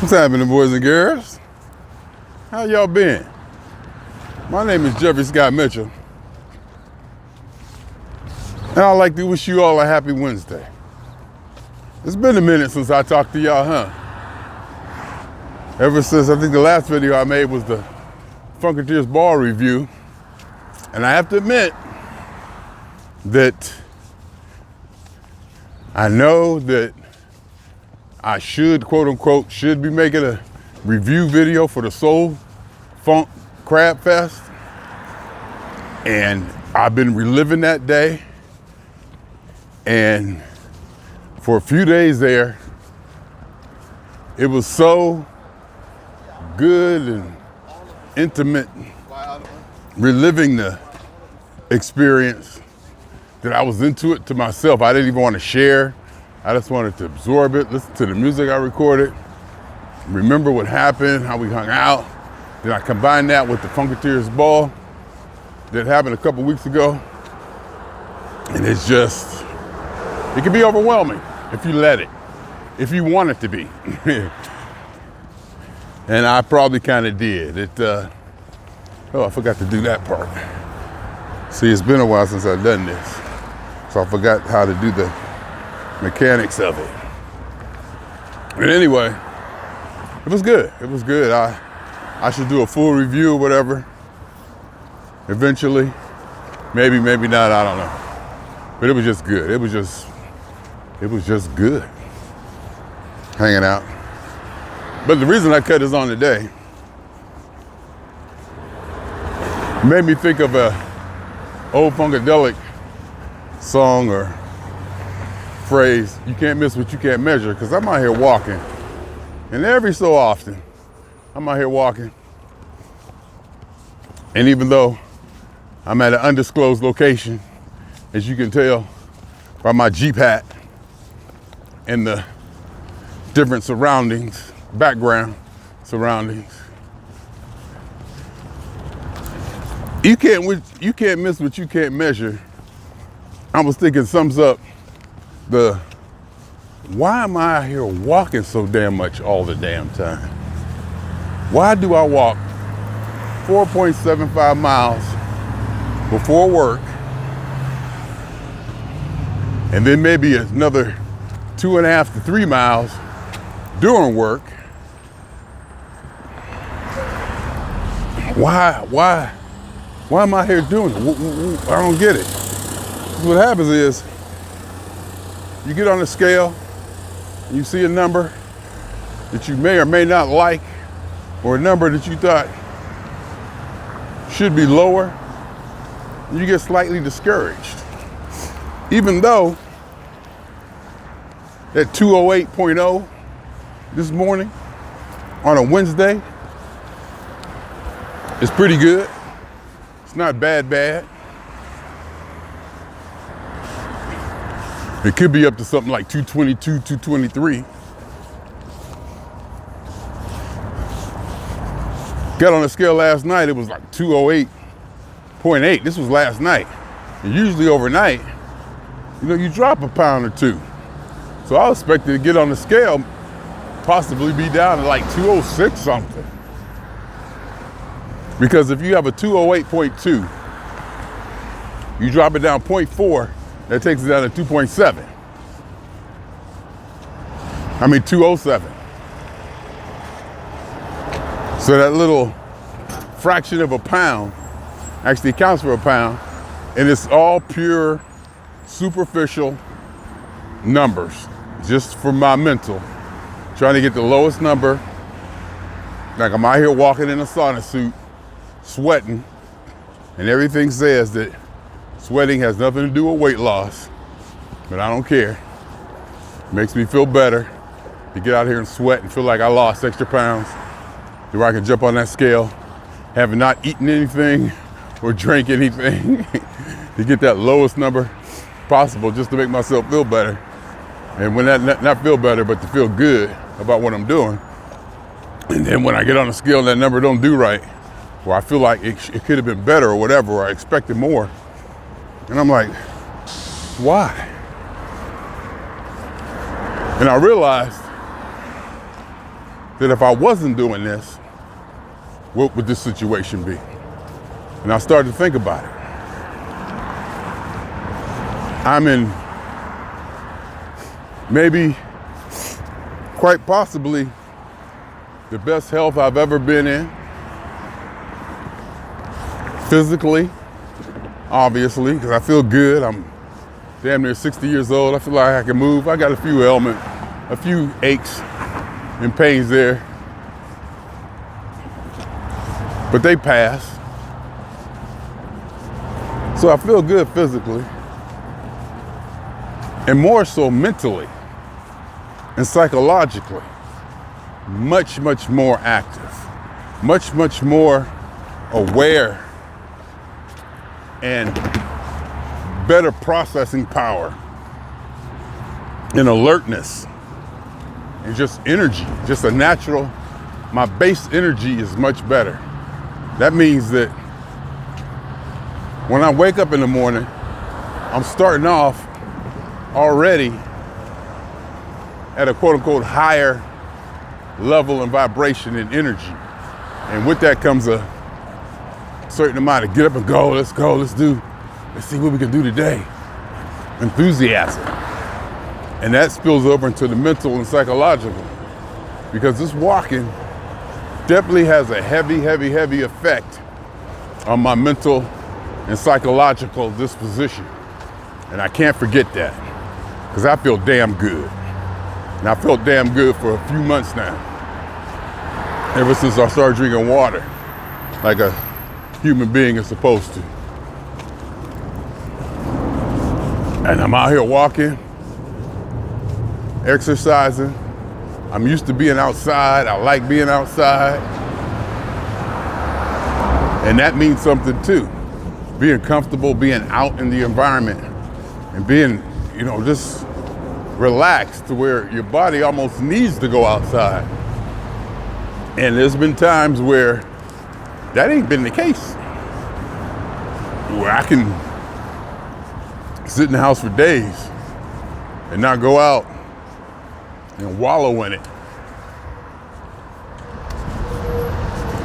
What's happening, boys and girls? How y'all been? My name is Jeffrey Scott Mitchell, and I'd like to wish you all a happy Wednesday. It's been a minute since I talked to y'all, huh? Ever since, I think the last video I made was the Funketeers Ball review, and I have to admit that I know that I should, quote unquote, should be making a review video for the Soul Funk Crab Fest. And I've been reliving that day. And for a few days there, it was so good and intimate, reliving the experience, that I was into it to myself. I didn't even want to share. I just wanted to absorb it, listen to the music I recorded, remember what happened, how we hung out. Then I combined that with the Funketeers Ball that happened a couple weeks ago. And it's just, it can be overwhelming if you let it, if you want it to be. And I probably kind of did. Oh, I forgot to do that part. See, it's been a while since I've done this, so I forgot how to do the mechanics of it. But anyway, it was good. It was good. I should do a full review or whatever eventually. Maybe not, I don't know. But it was just good. It was just good hanging out. But the reason I cut this on today made me think of a old Funkadelic song or phrase, you can't miss what you can't measure, because I'm out here walking. And every so often, I'm out here walking. And even though I'm at an undisclosed location, as you can tell by my Jeep hat and the different surroundings, background surroundings, you can't miss what you can't measure. I was thinking sums up the why am I out here walking so damn much all the damn time? Why do I walk 4.75 miles before work and then maybe another 2.5 to 3 miles during work? Why am I here doing it? I don't get it. What happens is, you get on the scale, and you see a number that you may or may not like, or a number that you thought should be lower, and you get slightly discouraged. Even though at 208.0 this morning on a Wednesday is pretty good. It's not bad. It could be up to something like 222, 223. Got on the scale last night, it was like 208.8. This was last night. And usually overnight, you drop a pound or two. So I expected to get on the scale, possibly be down to like 206 something. Because if you have a 208.2, you drop it down 0.4, that takes it down to 2.7. 207. So that little fraction of a pound actually counts for a pound, and it's all pure, superficial numbers, just for my mental. Trying to get the lowest number. Like I'm out here walking in a sauna suit, sweating, and everything says that sweating has nothing to do with weight loss, but I don't care. It makes me feel better to get out here and sweat and feel like I lost extra pounds, to where I can jump on that scale, having not eaten anything or drank anything, to get that lowest number possible, just to make myself feel better. And when that, not feel better, but to feel good about what I'm doing. And then when I get on the scale and that number don't do right, or I feel like it could have been better or whatever, or I expected more, and I'm like, why? And I realized that if I wasn't doing this, what would this situation be? And I started to think about it. I'm in maybe, quite possibly, the best health I've ever been in. Physically, obviously, because I feel good. I'm damn near 60 years old. I feel like I can move. I got a few ailments, a few aches and pains there, but they pass. So I feel good physically, and more so mentally and psychologically. Much, much more active, much, much more aware, and better processing power and alertness and just energy, just a natural, my base energy is much better. That means that when I wake up in the morning, I'm starting off already at a quote unquote higher level and vibration and energy. And with that comes a certain amount of get up and go, let's see what we can do today. Enthusiasm. And that spills over into the mental and psychological, because this walking definitely has a heavy, heavy, heavy effect on my mental and psychological disposition. And I can't forget that, because I feel damn good. And I felt damn good for a few months now, ever since I started drinking water like a human being is supposed to. And I'm out here walking, exercising. I'm used to being outside. I like being outside. And that means something too. Being comfortable, being out in the environment, and being, just relaxed to where your body almost needs to go outside. And there's been times where that ain't been the case, where I can sit in the house for days and not go out and wallow in it.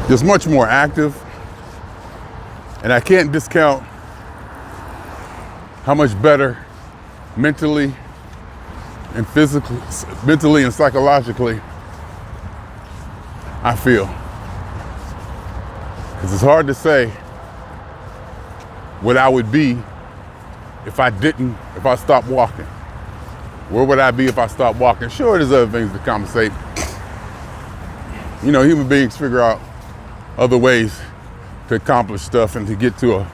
Just much more active. And I can't discount how much better mentally and physically, mentally and psychologically I feel. Because it's hard to say what I would be if I stopped walking. Where would I be if I stopped walking? Sure, there's other things to compensate. Human beings figure out other ways to accomplish stuff and to get to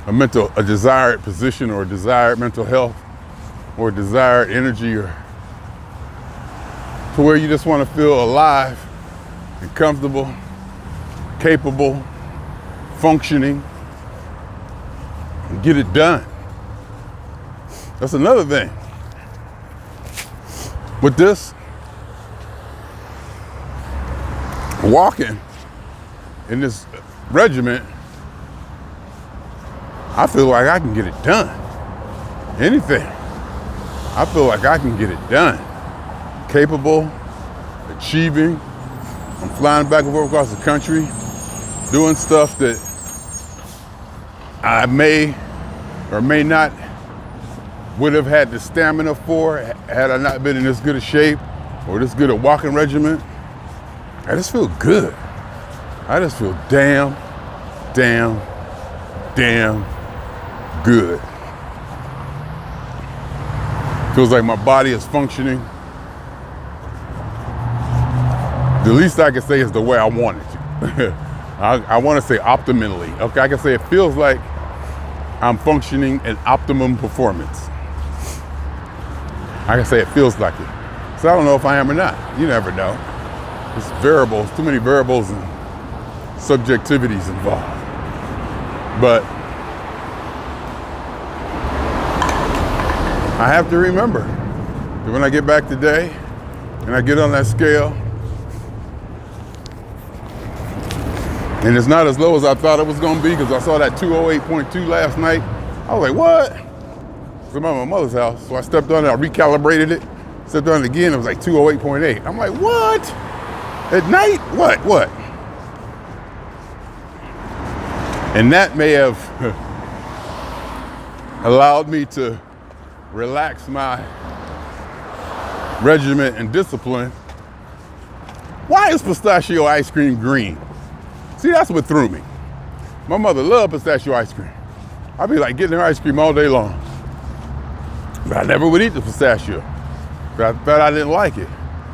a desired position, or a desired mental health, or desired energy, or to where you just want to feel alive and comfortable, capable, functioning, and get it done. That's another thing. With this, walking in this regiment, I feel like I can get it done. Anything. I feel like I can get it done. Capable, achieving. I'm flying back and forth across the country, doing stuff that I may or may not would have had the stamina for had I not been in this good a shape or this good a walking regimen. I just feel good. I just feel damn good. Feels like my body is functioning. The least I can say is the way I want it to. I want to say optimally. Okay, I can say it feels like I'm functioning in optimum performance. I can say it feels like it. So I don't know if I am or not. You never know. There's variables, too many variables and subjectivities involved. But I have to remember that when I get back today and I get on that scale, and it's not as low as I thought it was going to be, because I saw that 208.2 last night. I was like, what? I'm at my mother's house. So I stepped on it, I recalibrated it, stepped on it again, it was like 208.8. I'm like, what? At night? What? And that may have allowed me to relax my regiment and discipline. Why is pistachio ice cream green? See, that's what threw me. My mother loved pistachio ice cream. I'd be like getting her ice cream all day long. But I never would eat the pistachio. But I thought I didn't like it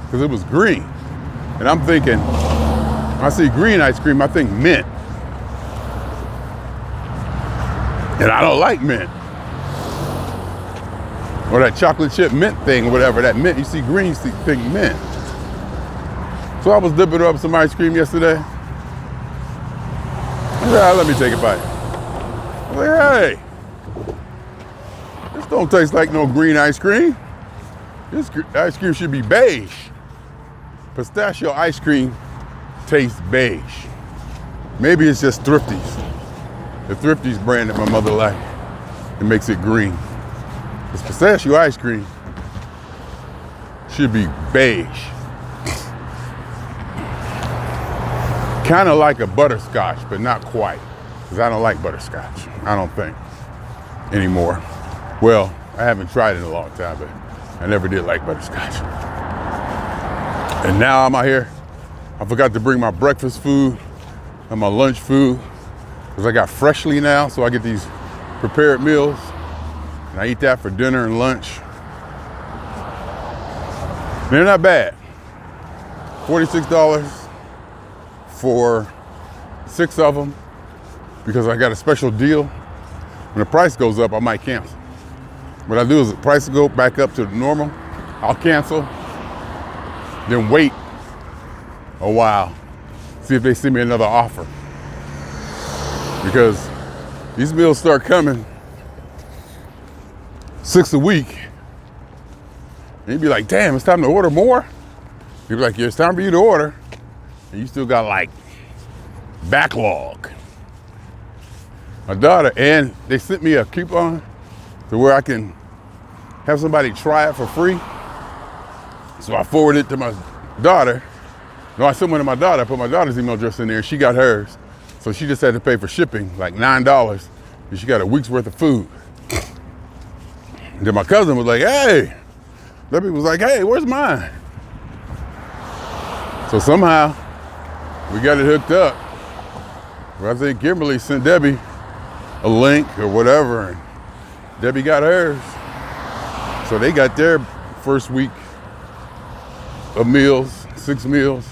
because it was green. And I'm thinking, when I see green ice cream, I think mint. And I don't like mint. Or that chocolate chip mint thing, or whatever, that mint, you see green, you think mint. So I was dipping up some ice cream yesterday. Let me take a bite. I was like, hey, this don't taste like no green ice cream. This ice cream should be beige. Pistachio ice cream tastes beige. Maybe it's just Thrifty's. The Thrifty's brand that my mother liked. It makes it green. This pistachio ice cream should be beige. Kind of like a butterscotch, but not quite. Because I don't like butterscotch, I don't think, anymore. Well, I haven't tried it in a long time, but I never did like butterscotch. And now I'm out here. I forgot to bring my breakfast food and my lunch food because I got Freshly now, so I get these prepared meals. And I eat that for dinner and lunch. They're not bad. $46 for 6 of them because I got a special deal. When the price goes up, I might cancel. What I do is the price go back up to the normal, I'll cancel, then wait a while, see if they send me another offer. Because these meals start coming 6 a week. And you'd be like, damn, it's time to order more. You'd be like, yeah, it's time for you to order. And you still got like backlog. My daughter, and they sent me a coupon to where I can have somebody try it for free. So I forwarded it to my daughter. No, I sent one to my daughter. I put my daughter's email address in there and she got hers. So she just had to pay for shipping, like $9. And she got a week's worth of food. And then my cousin was like, hey, Debbie was like, hey, where's mine? So somehow we got it hooked up. Well, I think Kimberly sent Debbie a link or whatever, and Debbie got hers. So they got their first week of meals, 6 meals,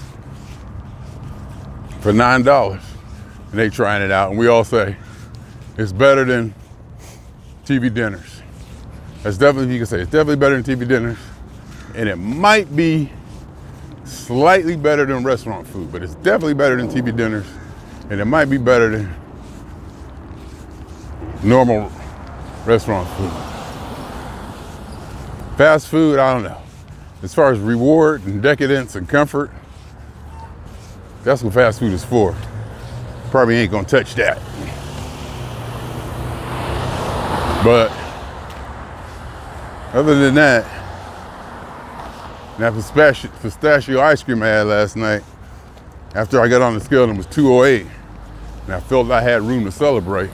for $9. And they trying it out, and we all say it's better than TV dinners. That's definitely, you can say, it's definitely better than TV dinners. And it might be slightly better than restaurant food, but it's definitely better than TV dinners. And it might be better than normal restaurant food. Fast food, I don't know. As far as reward and decadence and comfort, that's what fast food is for. Probably ain't gonna touch that. But other than that pistachio ice cream I had last night, after I got on the scale, it was 208, and I felt I had room to celebrate.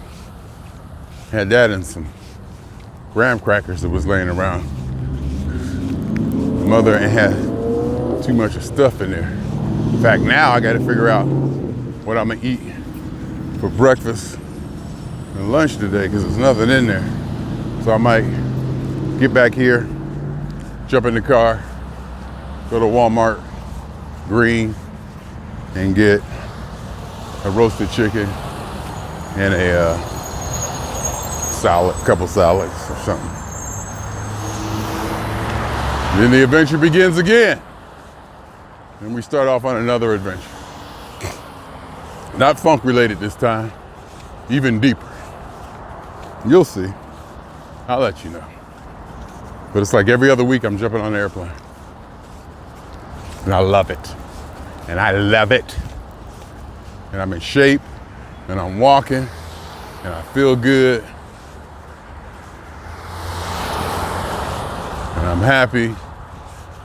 Had that and some graham crackers that was laying around. Mother ain't had too much of stuff in there. In fact, now I got to figure out what I'm gonna eat for breakfast and lunch today because there's nothing in there. So I might get back here, jump in the car, go to Walmart, Green, and get a roasted chicken and a salad, couple salads or something. Then the adventure begins again. And we start off on another adventure. Not funk related this time, even deeper. You'll see. I'll let you know. But it's like every other week I'm jumping on an airplane. And I love it. And I love it. And I'm in shape. And I'm walking. And I feel good. And I'm happy.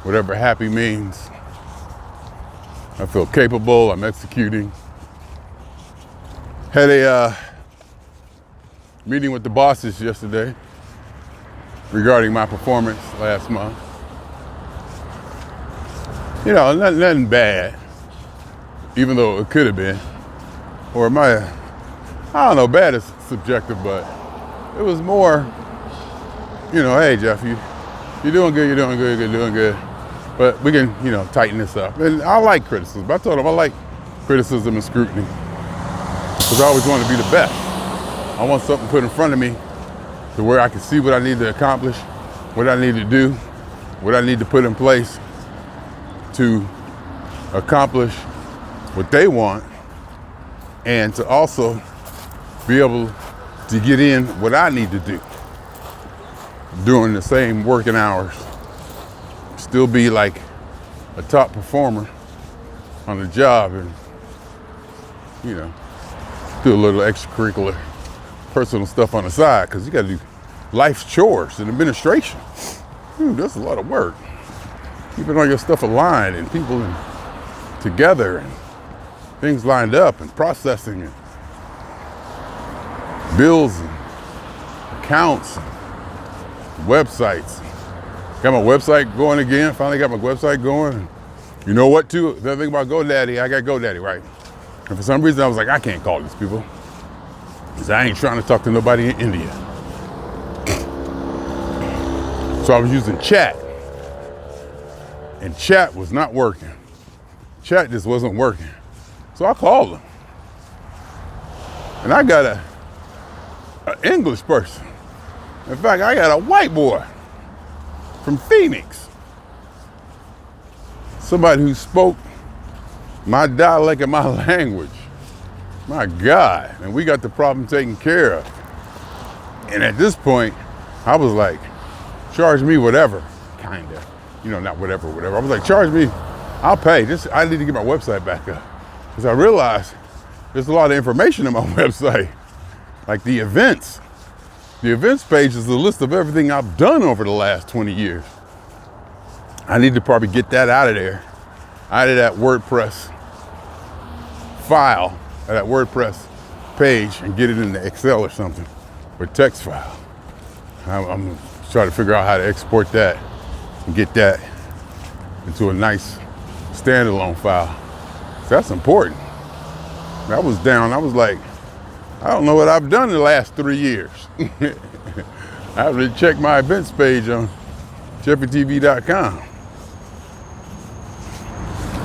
Whatever happy means. I feel capable. I'm executing. Had a meeting with the bosses yesterday regarding my performance last month. You know, nothing bad, even though it could have been. Or I don't know, bad is subjective, but it was more, you know, hey, Jeff, you're doing good, you're doing good. But we can, you know, tighten this up. And I like criticism. I told him I like criticism and scrutiny because I always want to be the best. I want something put in front of me to where I can see what I need to accomplish, what I need to do, what I need to put in place to accomplish what they want, and to also be able to get in what I need to do during the same working hours. Still be like a top performer on the job and, you know, do a little extracurricular personal stuff on the side because you got to do life's chores and administration. Dude, that's a lot of work. Keeping all your stuff aligned and people together and things lined up and processing and bills and accounts and websites. Got my website going again. Finally got my website going. You know what, too? The other thing about GoDaddy, I got GoDaddy, right? And for some reason, I was like, I can't call these people because I ain't trying to talk to nobody in India. So I was using chat. And chat was not working. Chat just wasn't working. So I called them. And I got an English person. In fact, I got a white boy from Phoenix. Somebody who spoke my dialect and my language. My God. And we got the problem taken care of. And at this point, I was like, charge me whatever, kinda. You know, not whatever. I was like, charge me, I'll pay. I need to get my website back up. Because I realized there's a lot of information on my website. Like the events. The events page is a list of everything I've done over the last 20 years. I need to probably get that out of there. Out of that WordPress file, that WordPress page, and get it into Excel or something, or text file. I'm trying to figure out how to export that and get that into a nice standalone file. So that's important. I was down. I was like, I don't know what I've done in the last 3 years. I have to check my events page on jeffytv.com.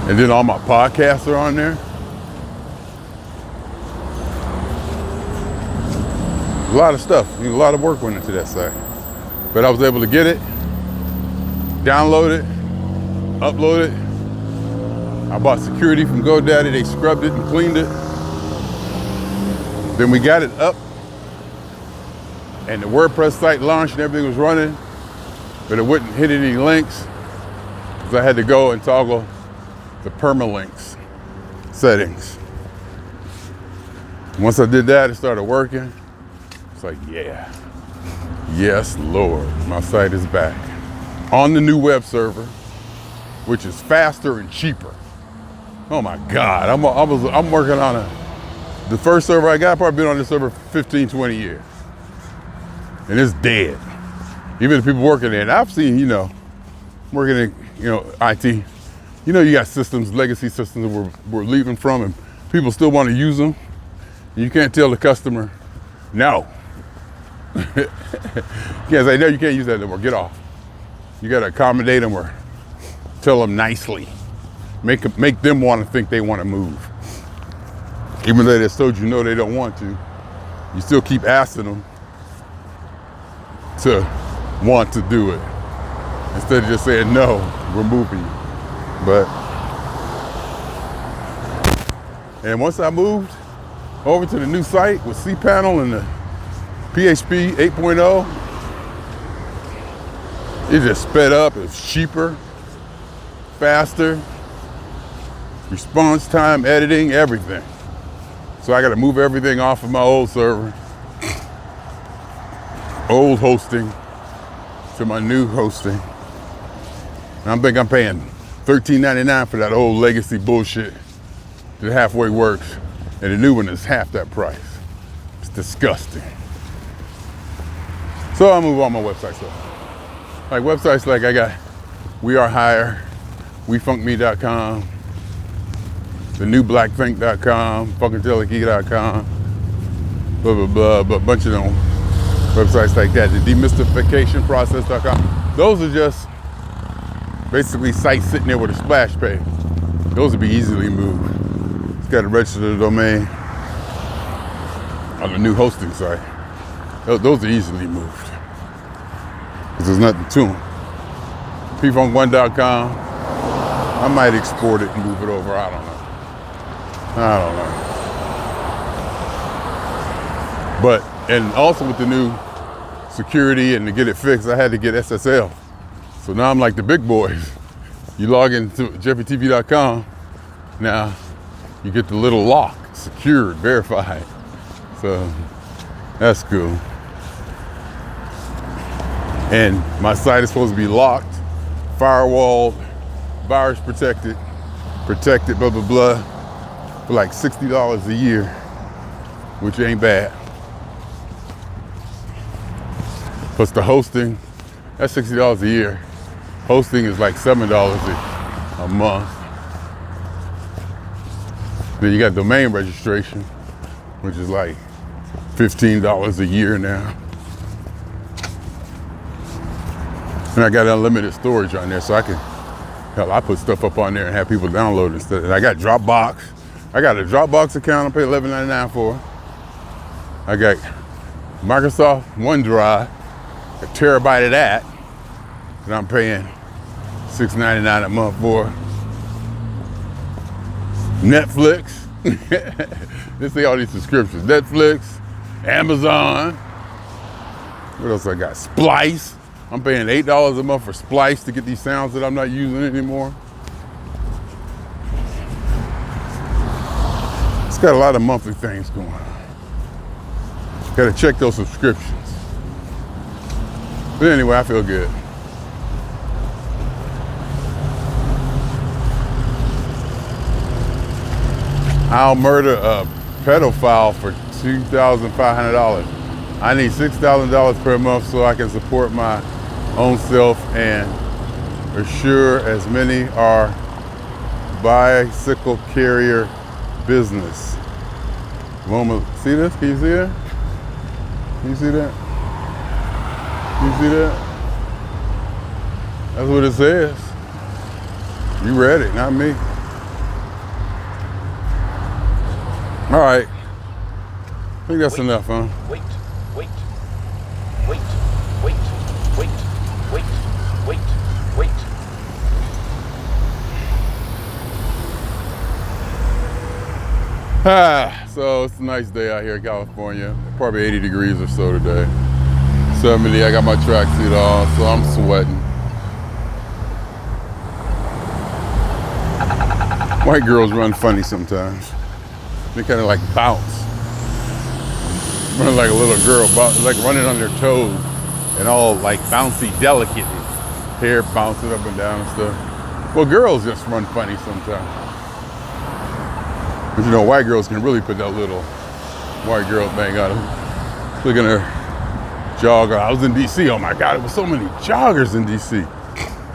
And then all my podcasts are on there. A lot of stuff. A lot of work went into that site. But I was able to get it, download it, upload it. I bought security from GoDaddy. They scrubbed it and cleaned it. Then we got it up, and the WordPress site launched and everything was running, but it wouldn't hit any links because I had to go and toggle the permalinks settings. Once I did that, it started working. It's like, yeah, yes, Lord, my site is back on the new web server, which is faster and cheaper. Oh my God, I'm working on the first server I got, probably been on this server for 15, 20 years. And it's dead. Even the people working there. And I've seen, working in, IT, you got systems, legacy systems that we're leaving from and people still want to use them. You can't tell the customer, no. You can't say, no, you can't use that anymore, get off. You got to accommodate them or tell them nicely. Make them want to think they want to move. Even though they told you no, they don't want to, you still keep asking them to want to do it. Instead of just saying, no, we're moving you. And once I moved over to the new site with cPanel and the PHP 8.0, it just sped up, it's cheaper, faster, response time, editing, everything. So I got to move everything off of my old server, old hosting, to my new hosting. And I think I'm paying $13.99 for that old legacy bullshit that halfway works, and the new one is half that price. It's disgusting. So I'll move on my website stuff. Like websites like I got We Are Hire, WeFunkMe.com, thenewblackthink.com, FunkIntelliKey.com, blah, blah, blah, but a bunch of them websites like that. The demystificationprocess.com. Those are just basically sites sitting there with a splash page. Those would be easily moved. It's got to register the domain on the new hosting site. Those are easily moved because there's nothing to them. pfunk1.com, I might export it and move it over. I don't know. But, and also with the new security and to get it fixed, I had to get SSL. So now I'm like the big boys. You log into jeffytv.com, now you get the little lock, secured, verified. So that's cool. And my site is supposed to be locked, firewalled, virus protected, blah, blah, blah, for like $60 a year, which ain't bad. Plus the hosting, that's $60 a year. Hosting is like $7 a month. Then you got domain registration, which is like $15 a year now. And I got unlimited storage on there, so I put stuff up on there and have people download it. And I got Dropbox. I got a Dropbox account I pay $11.99 for. I got Microsoft OneDrive, a terabyte of that I'm paying $6.99 a month for. Netflix. Let's see all these subscriptions. Netflix, Amazon. What else I got? Splice. I'm paying $8 a month for Splice to get these sounds that I'm not using anymore. It's got a lot of monthly things going on. Gotta check those subscriptions. But anyway, I feel good. I'll murder a pedophile for $2,500. I need $6,000 per month so I can support my own self and assure as many are bicycle carrier business. Mama, see this? Can you see that? Can you see that? Can you see that? That's what it says. You read it, not me. All right. I think that's enough, huh? Wait. So it's a nice day out here in California. Probably 80 degrees or so today. 70, I got my tracksuit on, so I'm sweating. White girls run funny sometimes. They kind of like bounce. Run like a little girl, like running on their toes and all like bouncy, delicate. Hair bouncing up and down and stuff. Well, girls just run funny sometimes. But you know, white girls can really put that little white girl thing on them. Look at her jog. I was in DC. Oh my God, there was so many joggers in DC.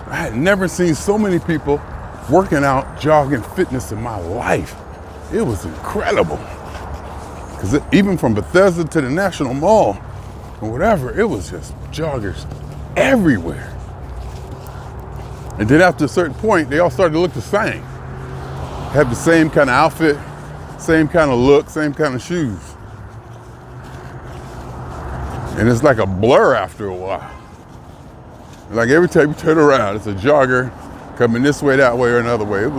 I had never seen so many people working out, jogging, fitness in my life. It was incredible. Because even from Bethesda to the National Mall or whatever, it was just joggers everywhere. And then after a certain point, they all started to look the same. Have the same kind of outfit, same kind of look, same kind of shoes. And it's like a blur after a while. Like every time you turn around, it's a jogger coming this way, that way, or another way. It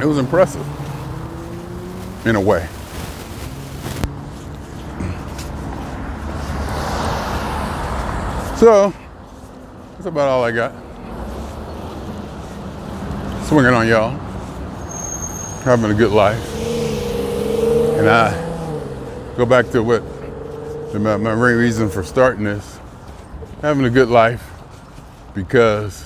was impressive in a way. So that's about all I got. Swinging on y'all, having a good life. And I go back to what my main reason for starting this, having a good life, because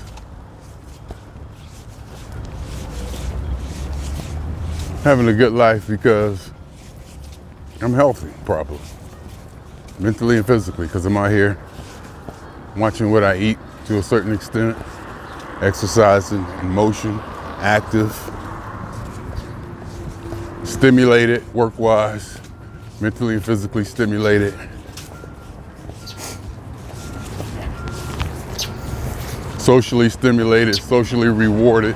having a good life because I'm healthy, probably. Mentally and physically, because I'm out here watching what I eat to a certain extent, exercising, in motion, active, stimulated work-wise, mentally and physically stimulated. Socially stimulated, socially rewarded.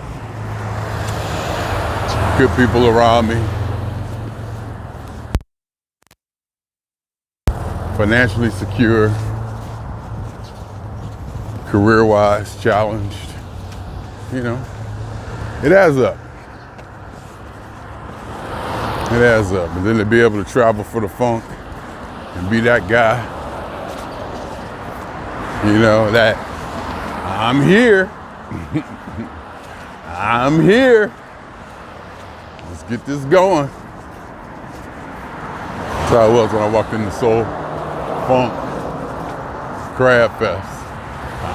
Good people around me. Financially secure. Career-wise, challenged. You know, it adds up. It adds up. And then to be able to travel for the funk and be that guy, you know, that I'm here. I'm here. Let's get this going. That's how it was when I walked in the Soul Funk Crab Fest.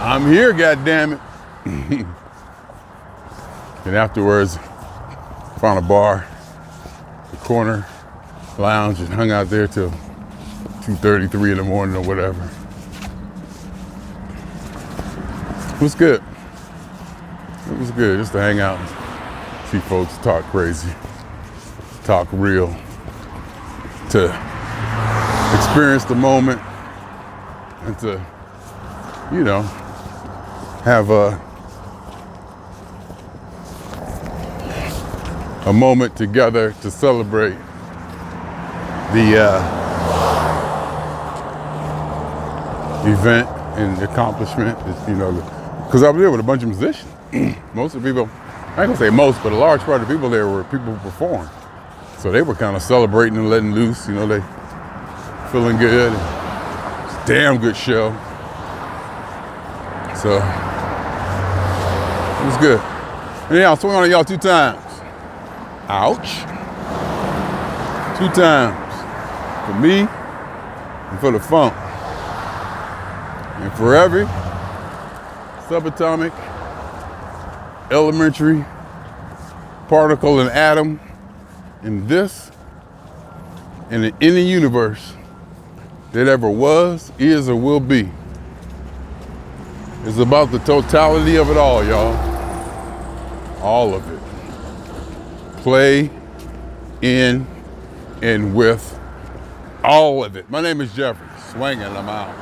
I'm here, goddammit. And afterwards, found a bar, the corner lounge, and hung out there till 2:30, 3 in the morning or whatever. It was good. It was good just to hang out and see folks talk crazy, talk real, to experience the moment and to, you know, have a moment together to celebrate the event and accomplishment, you know, because I was there with a bunch of musicians. Most of the people, I ain't gonna say most, but a large part of the people there were people who performed. So they were kind of celebrating and letting loose, you know, they feeling good. It's a damn good show. So it was good. Anyhow, I swung on y'all 2 times. Ouch. 2 times. For me and for the funk. And for every subatomic, elementary particle and atom in this and in any universe that ever was, is, or will be. It's about the totality of it all, y'all. All of it. Play in and with all of it. My name is Jeffrey. Swinging, I'm out.